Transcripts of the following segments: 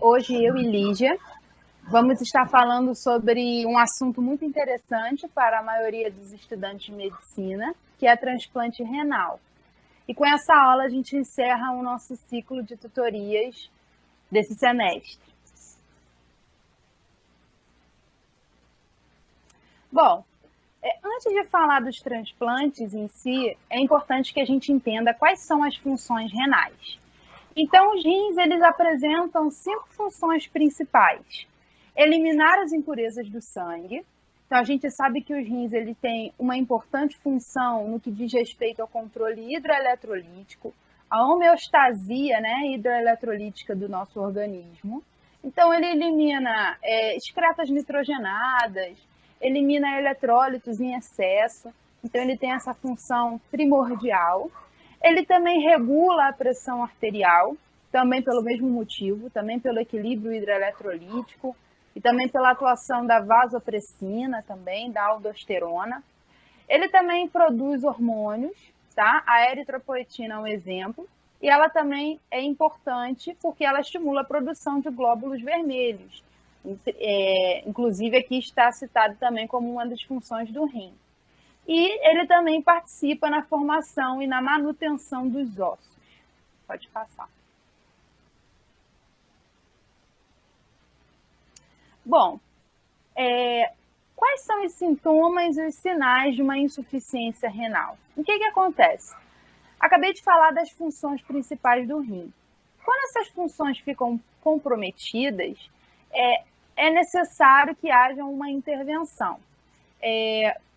Hoje eu e Lígia vamos estar falando sobre um assunto muito interessante para a maioria dos estudantes de medicina, que é transplante renal. E com essa aula a gente encerra o nosso ciclo de tutorias desse semestre. Bom, antes de falar dos transplantes em si, é importante que a gente entenda quais são as funções renais. Então, os rins, eles apresentam 5 funções principais. Eliminar as impurezas do sangue. Então, a gente sabe que os rins ele têm uma importante função no que diz respeito ao controle hidroeletrolítico, a homeostasia, né, hidroeletrolítica do nosso organismo. Então, ele elimina excretas nitrogenadas, elimina eletrólitos em excesso. Então, ele tem essa função primordial. Ele também regula a pressão arterial, também pelo mesmo motivo, também pelo equilíbrio hidroeletrolítico e também pela atuação da vasopressina, também da aldosterona. Ele também produz hormônios, tá? A eritropoetina é um exemplo, e ela também é importante porque ela estimula a produção de glóbulos vermelhos. Inclusive aqui está citado também como uma das funções do rim. E ele também participa na formação e na manutenção dos ossos. Pode passar. Bom, quais são os sintomas e os sinais de uma insuficiência renal? O que acontece? Acabei de falar das funções principais do rim. Quando essas funções ficam comprometidas, é necessário que haja uma intervenção.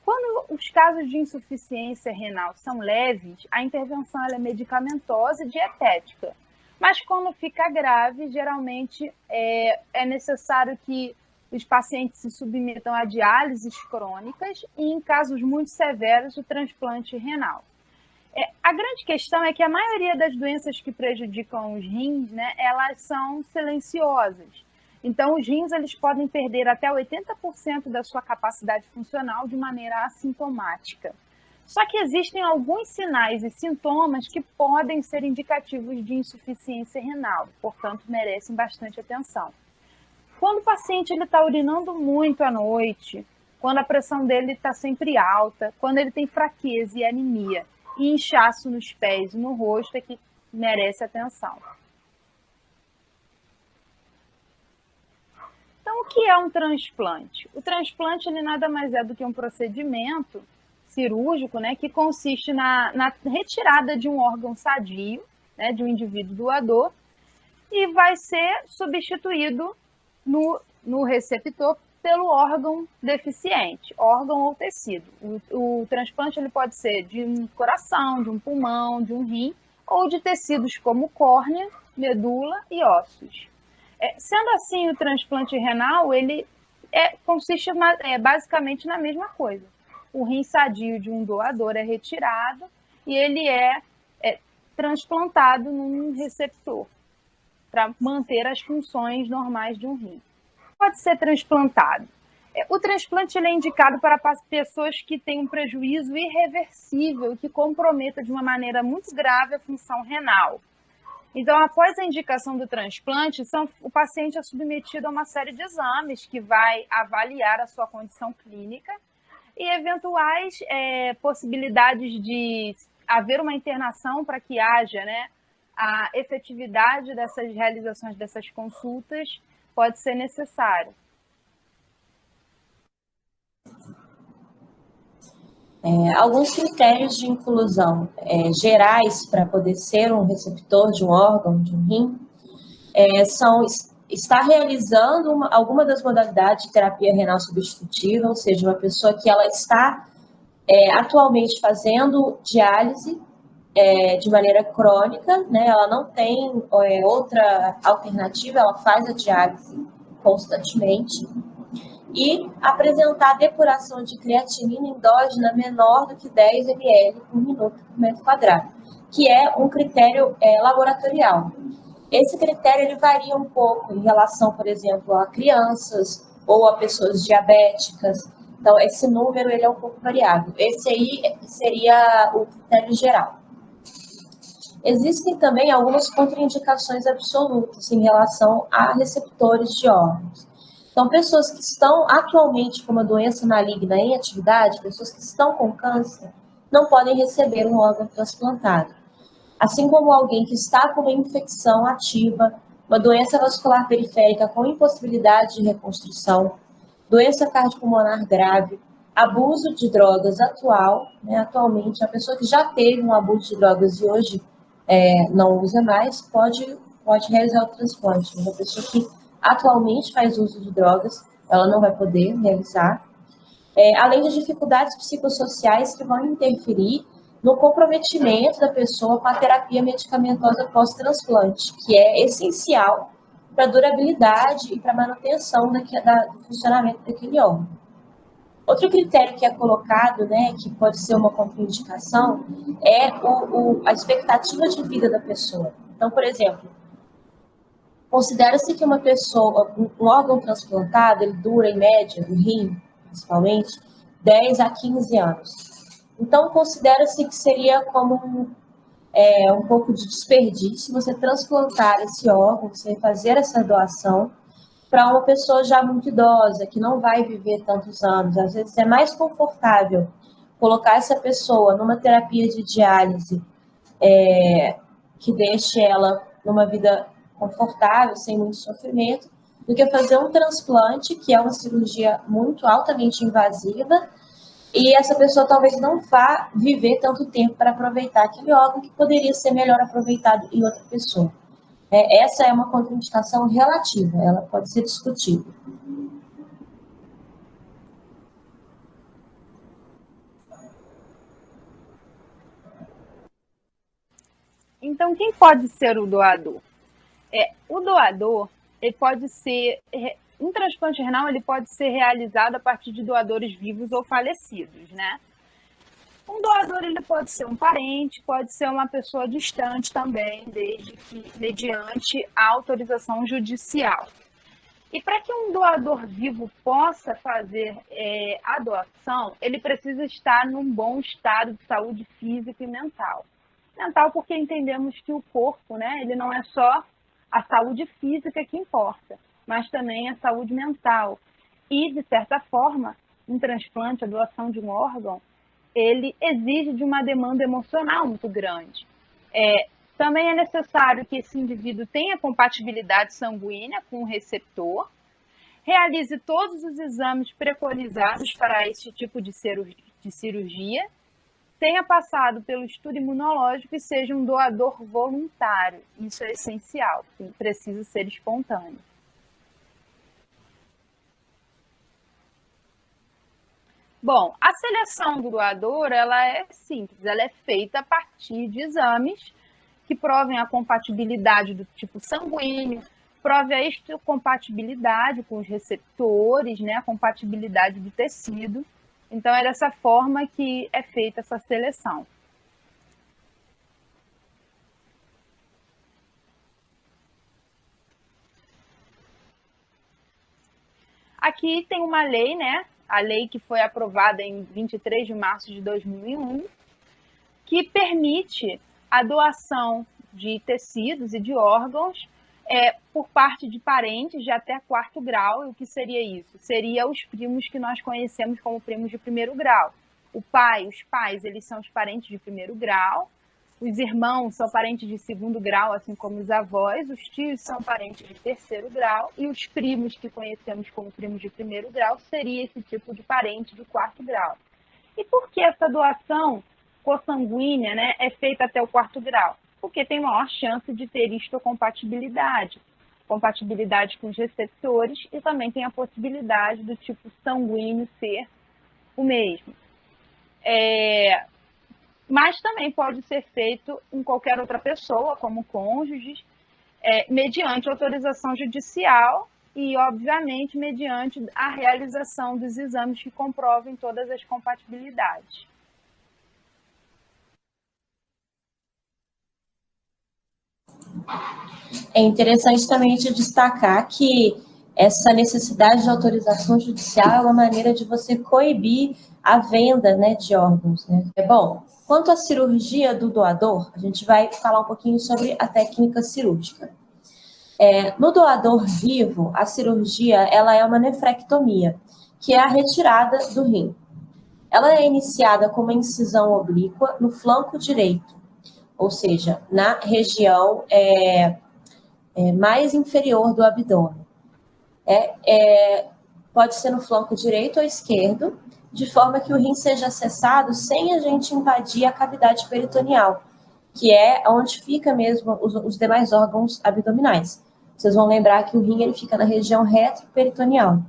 Quando os casos de insuficiência renal são leves, a intervenção é medicamentosa e dietética. Mas quando fica grave, geralmente é necessário que os pacientes se submetam a diálises crônicas e, em casos muito severos, o transplante renal. A grande questão é que a maioria das doenças que prejudicam os rins, né, elas são silenciosas. Então, os rins eles podem perder até 80% da sua capacidade funcional de maneira assintomática. Só que existem alguns sinais e sintomas que podem ser indicativos de insuficiência renal, portanto, merecem bastante atenção. Quando o paciente está urinando muito à noite, quando a pressão dele está sempre alta, quando ele tem fraqueza e anemia, e inchaço nos pés e no rosto, é que merece atenção. Então, o que é um transplante? O transplante ele nada mais é do que um procedimento cirúrgico, né, que consiste na retirada de um órgão sadio, né, de um indivíduo doador, e vai ser substituído no receptor pelo órgão deficiente, órgão ou tecido. O transplante ele pode ser de um coração, de um pulmão, de um rim, ou de tecidos como córnea, medula e ossos. Sendo assim, o transplante renal, ele consiste basicamente na mesma coisa. O rim sadio de um doador é retirado e ele é transplantado num receptor para manter as funções normais de um rim. Pode ser transplantado. O transplante ele é indicado para pessoas que têm um prejuízo irreversível que comprometa de uma maneira muito grave a função renal. Então, após a indicação do transplante, o paciente é submetido a uma série de exames que vai avaliar a sua condição clínica e eventuais possibilidades de haver uma internação para que haja, né, a efetividade dessas realizações dessas consultas pode ser necessário. Alguns critérios de inclusão gerais para poder ser um receptor de um órgão, de um rim, são estar realizando alguma das modalidades de terapia renal substitutiva, ou seja, uma pessoa que ela está atualmente fazendo diálise de maneira crônica, né? Ela não tem outra alternativa, ela faz a diálise constantemente, e apresentar depuração de creatinina endógena menor do que 10 ml por minuto por metro quadrado, que é um critério laboratorial. Esse critério ele varia um pouco em relação, por exemplo, a crianças ou a pessoas diabéticas. Então, esse número ele é um pouco variável. Esse aí seria o critério geral. Existem também algumas contraindicações absolutas em relação a receptores de órgãos. Então, pessoas que estão atualmente com uma doença maligna em atividade, pessoas que estão com câncer, não podem receber um órgão transplantado. Assim como alguém que está com uma infecção ativa, uma doença vascular periférica com impossibilidade de reconstrução, doença cardiopulmonar grave, abuso de drogas atualmente, a pessoa que já teve um abuso de drogas e hoje não usa mais, pode realizar o transplante. Mas a pessoa que atualmente faz uso de drogas, ela não vai poder realizar. Além de dificuldades psicossociais que vão interferir no comprometimento da pessoa com a terapia medicamentosa pós-transplante, que é essencial para a durabilidade e para a manutenção do funcionamento daquele órgão. Outro critério que é colocado, né, que pode ser uma contraindicação, é a expectativa de vida da pessoa. Então, por exemplo, considera-se que uma pessoa, um órgão transplantado, ele dura, em média, o rim, principalmente, 10 a 15 anos. Então, considera-se que seria como um pouco de desperdício você transplantar esse órgão, você fazer essa doação para uma pessoa já muito idosa, que não vai viver tantos anos. Às vezes é mais confortável colocar essa pessoa numa terapia de diálise que deixe ela numa vida confortável, sem muito sofrimento, do que fazer um transplante, que é uma cirurgia muito altamente invasiva, e essa pessoa talvez não vá viver tanto tempo para aproveitar aquele órgão que poderia ser melhor aproveitado em outra pessoa. Essa é uma contraindicação relativa, ela pode ser discutida. Então, quem pode ser o doador? O doador, ele pode ser... Um transplante renal ele pode ser realizado a partir de doadores vivos ou falecidos, né? Um doador ele pode ser um parente, pode ser uma pessoa distante também, desde que mediante a autorização judicial. E para que um doador vivo possa fazer a doação, ele precisa estar num bom estado de saúde física e mental. Mental porque entendemos que o corpo, né, ele não é só a saúde física que importa, mas também a saúde mental. E, de certa forma, um transplante, a doação de um órgão, ele exige de uma demanda emocional muito grande. Também é necessário que esse indivíduo tenha compatibilidade sanguínea com o receptor, realize todos os exames preconizados para esse tipo de cirurgia, tenha passado pelo estudo imunológico e seja um doador voluntário. Isso é essencial, precisa ser espontâneo. Bom, a seleção do doador ela é simples, ela é feita a partir de exames que provem a compatibilidade do tipo sanguíneo, prove a histocompatibilidade com os receptores, né, a compatibilidade do tecido. Então, é dessa forma que é feita essa seleção. Aqui tem uma lei, né? A lei que foi aprovada em 23 de março de 2001, que permite a doação de tecidos e de órgãos por parte de parentes de até 4º grau. E o que seria isso? Seria os primos que nós conhecemos como primos de 1º grau. Os pais, eles são os parentes de 1º grau. Os irmãos são parentes de 2º grau, assim como os avós. Os tios são parentes de 3º grau. E os primos que conhecemos como primos de 1º grau seria esse tipo de parente de 4º grau. E por que essa doação consanguínea, né, é feita até o 4º grau? Porque tem maior chance de ter histocompatibilidade, compatibilidade com os receptores, e também tem a possibilidade do tipo sanguíneo ser o mesmo. Mas também pode ser feito em qualquer outra pessoa, como cônjuges, mediante autorização judicial e, obviamente, mediante a realização dos exames que comprovem todas as compatibilidades. É interessante também te destacar que essa necessidade de autorização judicial é uma maneira de você coibir a venda, né, de órgãos, né? Bom, Quanto à cirurgia do doador, a gente vai falar um pouquinho sobre a técnica cirúrgica. No doador vivo, a cirurgia ela é uma nefrectomia, que é a retirada do rim. Ela é iniciada com uma incisão oblíqua no flanco direito, ou seja, na região mais inferior do abdômen. Pode ser no flanco direito ou esquerdo, de forma que o rim seja acessado sem a gente invadir a cavidade peritoneal, que é onde fica mesmo os demais órgãos abdominais. Vocês vão lembrar que o rim ele fica na região retroperitoneal.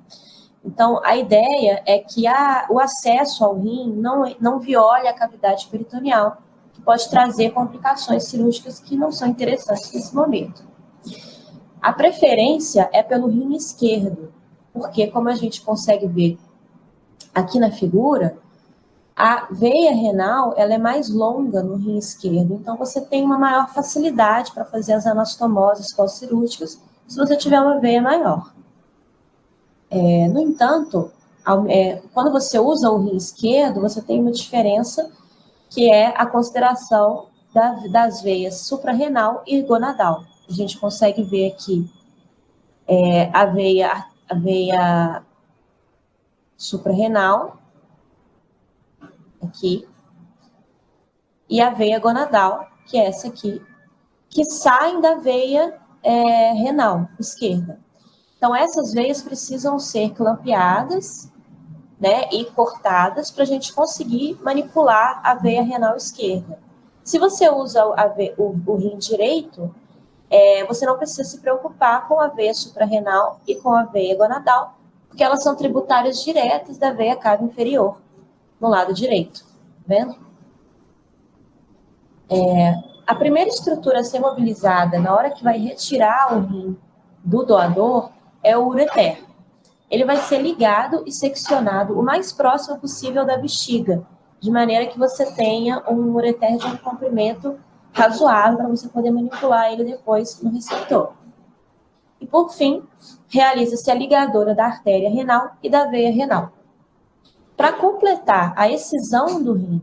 Então, a ideia é que o acesso ao rim não viole a cavidade peritoneal, que pode trazer complicações cirúrgicas que não são interessantes nesse momento. A preferência é pelo rim esquerdo, porque, como a gente consegue ver aqui na figura, a veia renal ela é mais longa no rim esquerdo, então você tem uma maior facilidade para fazer as anastomoses pós-cirúrgicas se você tiver uma veia maior. No entanto, quando você usa o rim esquerdo, você tem uma diferença que é a consideração das veias suprarrenal e gonadal. A gente consegue ver aqui a veia suprarrenal, aqui, e a veia gonadal, que é essa aqui, que saem da veia renal esquerda. Então, essas veias precisam ser clampeadas, né, e cortadas para a gente conseguir manipular a veia renal esquerda. Se você usa o rim direito, você não precisa se preocupar com a veia suprarrenal e com a veia gonadal, porque elas são tributárias diretas da veia cava inferior, no lado direito. Tá vendo? A primeira estrutura a ser mobilizada na hora que vai retirar o rim do doador é o ureter. Ele vai ser ligado e seccionado o mais próximo possível da bexiga, de maneira que você tenha um ureter de um comprimento razoável para você poder manipular ele depois no receptor. E, por fim, realiza-se a ligadura da artéria renal e da veia renal. Para completar a excisão do rim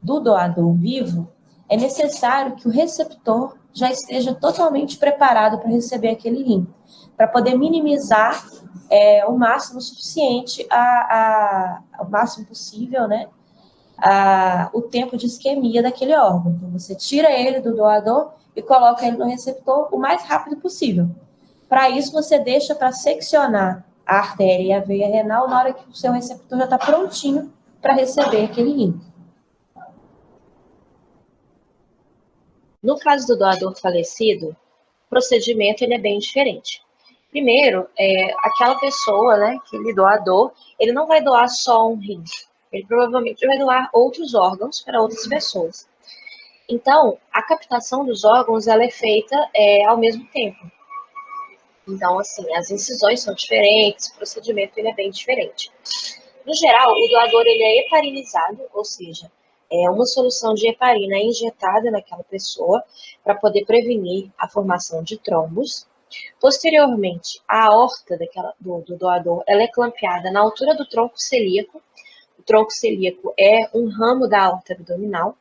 do doador vivo, é necessário que o receptor já esteja totalmente preparado para receber aquele rim, para poder minimizar o máximo suficiente, o máximo possível, né, o tempo de isquemia daquele órgão. Então, você tira ele do doador e coloca ele no receptor o mais rápido possível. Para isso, você deixa para seccionar a artéria e a veia renal na hora que o seu receptor já está prontinho para receber aquele rim. No caso do doador falecido, o procedimento ele é bem diferente. Primeiro, aquela pessoa, né, aquele doador, ele não vai doar só um rim. Ele provavelmente vai doar outros órgãos para outras pessoas. Então, a captação dos órgãos ela é feita ao mesmo tempo. Então, assim, as incisões são diferentes, o procedimento ele é bem diferente. No geral, o doador ele é heparinizado, ou seja, é uma solução de heparina injetada naquela pessoa para poder prevenir a formação de trombos. Posteriormente, a aorta do doador ela é clampeada na altura do tronco celíaco. O tronco celíaco é um ramo da aorta abdominal.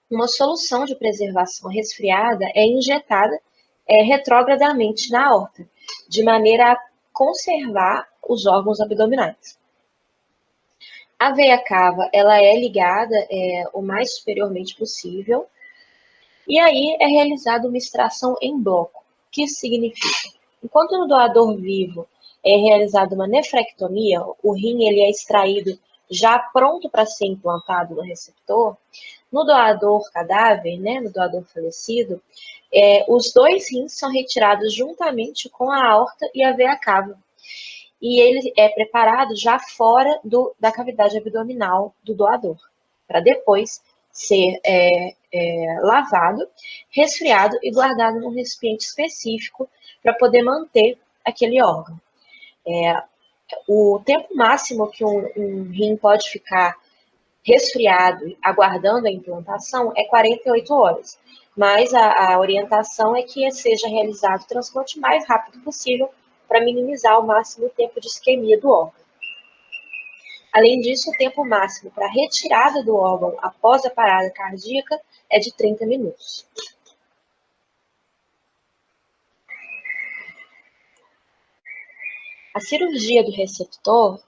Uma solução de preservação resfriada é injetada retrogradamente na aorta, de maneira a conservar os órgãos abdominais. A veia cava ela é ligada o mais superiormente possível, e aí é realizada uma extração em bloco. O que isso significa? Enquanto no doador vivo é realizada uma nefrectomia, o rim ele é extraído já pronto para ser implantado no receptor, no doador cadáver, né, no doador falecido, os dois rins são retirados juntamente com a aorta e a veia cava. E ele é preparado já fora da cavidade abdominal do doador, para depois ser lavado, resfriado e guardado num recipiente específico para poder manter aquele órgão. O tempo máximo que um rim pode ficar resfriado, aguardando a implantação, é 48 horas. Mas a orientação é que seja realizado o transplante o mais rápido possível para minimizar ao máximo o tempo de isquemia do órgão. Além disso, o tempo máximo para retirada do órgão após a parada cardíaca é de 30 minutos. A cirurgia do receptor,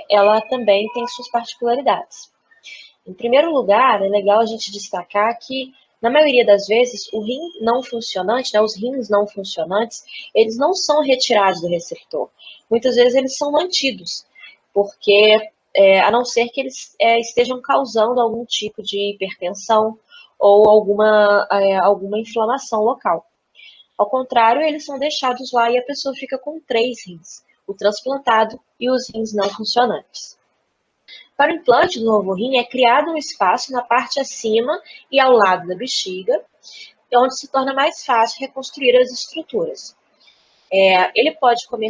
ela também tem suas particularidades. Em primeiro lugar, é legal a gente destacar que, na maioria das vezes, o rim não funcionante, né, os rins não funcionantes, eles não são retirados do receptor. Muitas vezes eles são mantidos, porque, a não ser que eles estejam causando algum tipo de hipertensão ou alguma inflamação local. Ao contrário, eles são deixados lá e a pessoa fica com 3 rins, o transplantado e os rins não funcionantes. Para o implante do novo rim, é criado um espaço na parte acima e ao lado da bexiga, onde se torna mais fácil reconstruir as estruturas.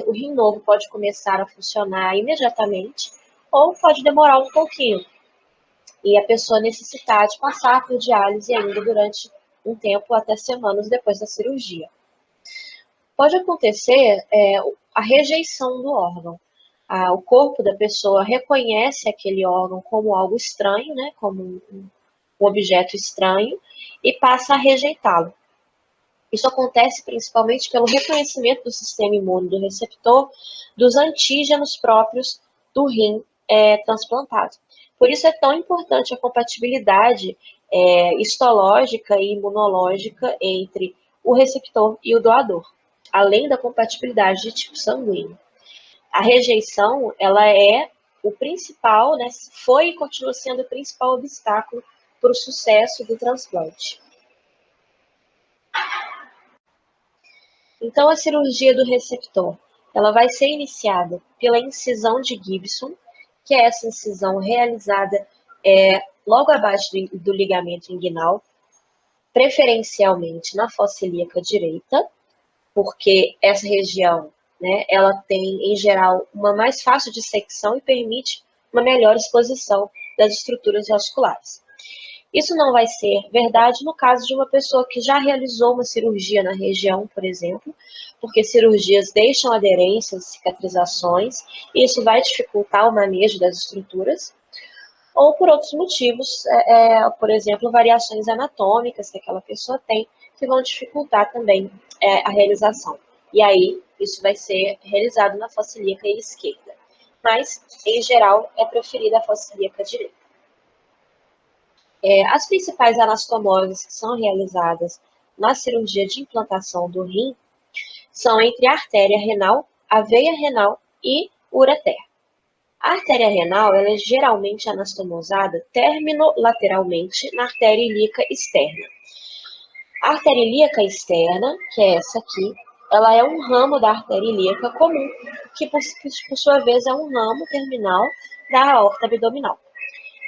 O rim novo pode começar a funcionar imediatamente ou pode demorar um pouquinho e a pessoa necessitar de passar por diálise ainda durante um tempo, até semanas depois da cirurgia. Pode acontecer a rejeição do órgão. O corpo da pessoa reconhece aquele órgão como algo estranho, né, como um objeto estranho, e passa a rejeitá-lo. Isso acontece principalmente pelo reconhecimento do sistema imune do receptor dos antígenos próprios do rim transplantado. Por isso é tão importante a compatibilidade histológica e imunológica entre o receptor e o doador, além da compatibilidade de tipo sanguíneo. A rejeição, ela é o principal, né, foi e continua sendo o principal obstáculo para o sucesso do transplante. Então, a cirurgia do receptor, ela vai ser iniciada pela incisão de Gibson, que é essa incisão realizada logo abaixo do ligamento inguinal, preferencialmente na fossa ilíaca direita, porque essa região, né, ela tem, em geral, uma mais fácil dissecção e permite uma melhor exposição das estruturas vasculares. Isso não vai ser verdade no caso de uma pessoa que já realizou uma cirurgia na região, por exemplo, porque cirurgias deixam aderências, cicatrizações, e isso vai dificultar o manejo das estruturas, ou por outros motivos, por exemplo, variações anatômicas que aquela pessoa tem, que vão dificultar também a realização. E aí, isso vai ser realizado na fossa ilíaca esquerda. Mas, em geral, é preferida a fossa ilíaca direita. As principais anastomoses que são realizadas na cirurgia de implantação do rim são entre a artéria renal, a veia renal e o ureter. A artéria renal ela é geralmente anastomosada terminolateralmente na artéria ilíaca externa. A artéria ilíaca externa, que é essa aqui, ela é um ramo da artéria ilíaca comum, que por sua vez é um ramo terminal da aorta abdominal.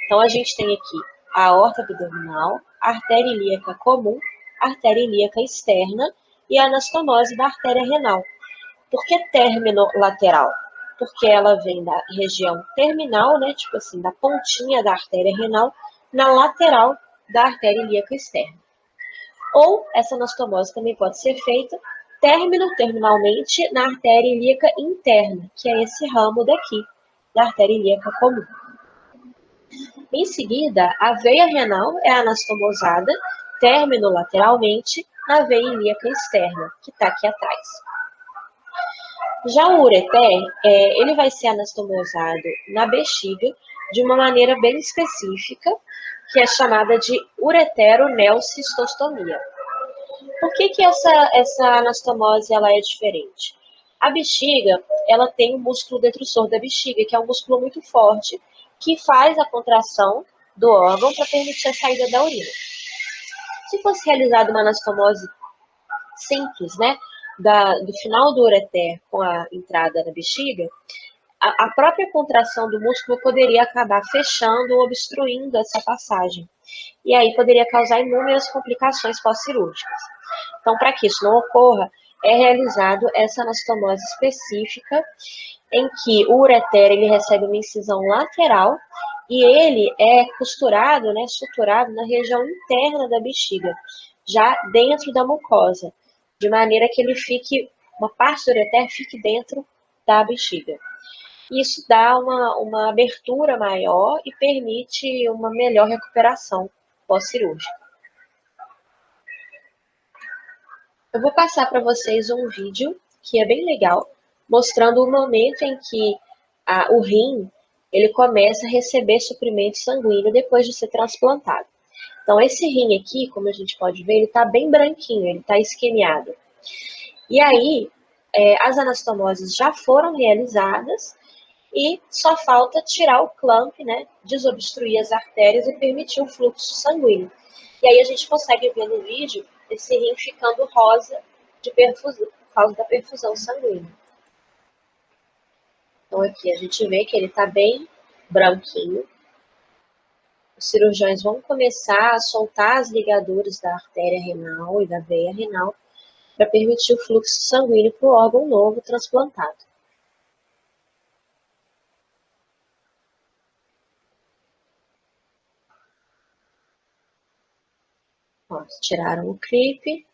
Então, a gente tem aqui a aorta abdominal, a artéria ilíaca comum, a artéria ilíaca externa e a anastomose da artéria renal. Por que terminolateral? Porque ela vem da região terminal, né, tipo assim, da pontinha da artéria renal, na lateral da artéria ilíaca externa. Ou essa anastomose também pode ser feita terminalmente na artéria ilíaca interna, que é esse ramo daqui, da artéria ilíaca comum. Em seguida, a veia renal é anastomosada terminolateralmente na veia ilíaca externa, que está aqui atrás. Já o ureter, ele vai ser anastomosado na bexiga de uma maneira bem específica, que é chamada de ureteronelcistostomia. Por que essa anastomose ela é diferente? A bexiga, ela tem o músculo detrusor da bexiga, que é um músculo muito forte, que faz a contração do órgão para permitir a saída da urina. Se fosse realizada uma anastomose simples, né, do final do ureter com a entrada na bexiga, a própria contração do músculo poderia acabar fechando ou obstruindo essa passagem. E aí poderia causar inúmeras complicações pós-cirúrgicas. Então, para que isso não ocorra, é realizado essa anastomose específica, em que o ureter ele recebe uma incisão lateral e ele é costurado, né, suturado na região interna da bexiga, já dentro da mucosa, de maneira que uma parte do ureter fique dentro da bexiga. e isso dá uma abertura maior e permite uma melhor recuperação pós-cirúrgica. Eu vou passar para vocês um vídeo que é bem legal, mostrando o momento em que o rim ele começa a receber suprimento sanguíneo depois de ser transplantado. Então, esse rim aqui, como a gente pode ver, ele está bem branquinho, ele está isquemiado. E aí, as anastomoses já foram realizadas e só falta tirar o clamp, né, desobstruir as artérias e permitir o fluxo sanguíneo. E aí a gente consegue ver no vídeo esse rim ficando rosa por causa da perfusão sanguínea. Então aqui a gente vê que ele está bem branquinho. Os cirurgiões vão começar a soltar as ligaduras da artéria renal e da veia renal para permitir o fluxo sanguíneo para o órgão novo transplantado. Ó, tiraram o clipe,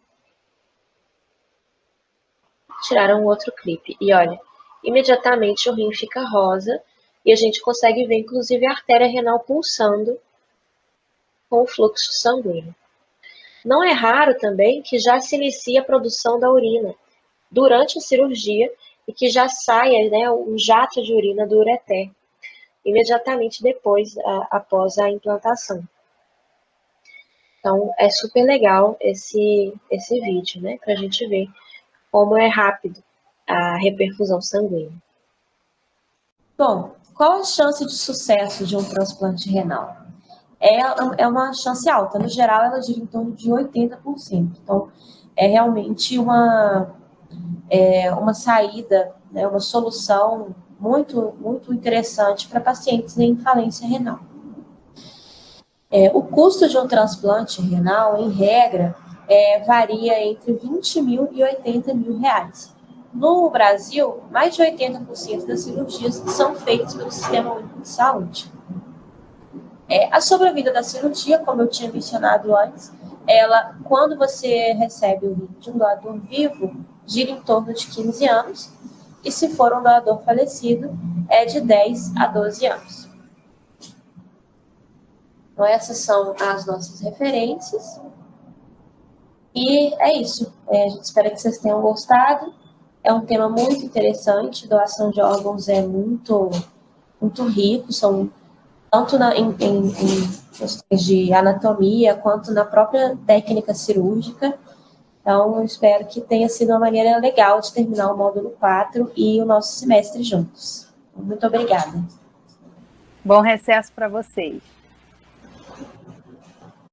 tiraram o outro clipe. E olha, imediatamente o rim fica rosa e a gente consegue ver, inclusive, a artéria renal pulsando com o fluxo sanguíneo. Não é raro também que já se inicie a produção da urina durante a cirurgia e que já saia, né, um jato de urina do ureter imediatamente depois, após a implantação. Então, é super legal esse vídeo, né, para a gente ver como é rápido a reperfusão sanguínea. Bom, qual a chance de sucesso de um transplante renal? É uma chance alta. No geral, ela gira em torno de 80%. Então, é realmente uma saída, né, uma solução muito, muito interessante para pacientes em falência renal. O custo de um transplante renal, em regra, varia entre 20 mil e 80 mil reais. No Brasil, mais de 80% das cirurgias são feitas pelo Sistema Único de Saúde. A sobrevida da cirurgia, como eu tinha mencionado antes, ela, quando você recebe o rim de um doador vivo, gira em torno de 15 anos, e se for um doador falecido, é de 10 a 12 anos. Então, essas são as nossas referências. E é isso. A gente espera que vocês tenham gostado. É um tema muito interessante. Doação de órgãos é muito, muito rico, são tanto em questões de anatomia, quanto na própria técnica cirúrgica. Então, eu espero que tenha sido uma maneira legal de terminar o módulo 4 e o nosso semestre juntos. Muito obrigada. Bom recesso para vocês.